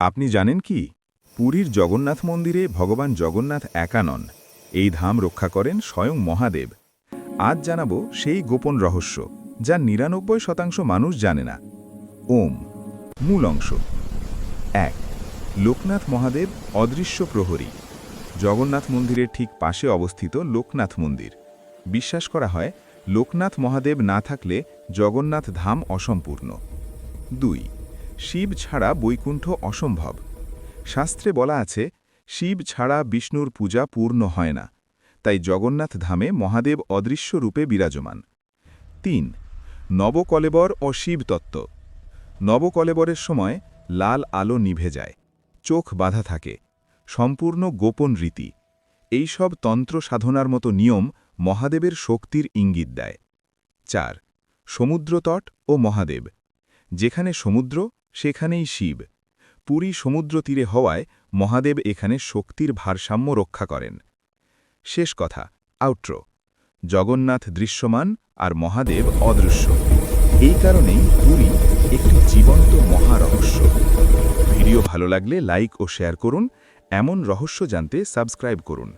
আপনি জানেন কি পুরীর জগন্নাথ মন্দিরে ভগবান জগন্নাথ একা নন, এই ধাম রক্ষা করেন স্বয়ং মহাদেব। আজ জানাবো সেই গোপন রহস্য যা ৯৯% মানুষ জানে না। ওম মূল অংশ। ১. লোকনাথ মহাদেব অদৃশ্য প্রহরী। জগন্নাথ মন্দিরের ঠিক পাশে অবস্থিত লোকনাথ মন্দির। বিশ্বাস করা হয় লোকনাথ মহাদেব না থাকলে জগন্নাথ ধাম অসম্পূর্ণ। ২. শিব ছাড়া বৈকুণ্ঠ অসম্ভব। শাস্ত্রে বলা আছে শিব ছাড়া বিষ্ণুর পূজা পূর্ণ হয় না, তাই জগন্নাথ ধামে মহাদেব অদৃশ্য রূপে বিরাজমান। ৩. নবকলেবর ও শিবতত্ত্ব। নবকলেবরের সময় লাল আলো নিভে যায়, চোখ বাঁধা থাকে, সম্পূর্ণ গোপন রীতি। এইসব তন্ত্র সাধনার মতো নিয়ম মহাদেবের শক্তির ইঙ্গিত দেয়। ৪. সমুদ্রতট ও মহাদেব। যেখানে সমুদ্র সেখানেই শিব। পুরী সমুদ্র তীরে হওয়ায় মহাদেব এখানে শক্তির ভারসাম্য রক্ষা করেন। শেষ কথা, আউট্রো। জগন্নাথ দৃশ্যমান আর মহাদেব অদৃশ্য। এই কারণেই পুরী একটি জীবন্ত মহারহস্য। ভিডিও ভালো লাগলে লাইক ও শেয়ার করুন। এমন রহস্য জানতে সাবস্ক্রাইব করুন।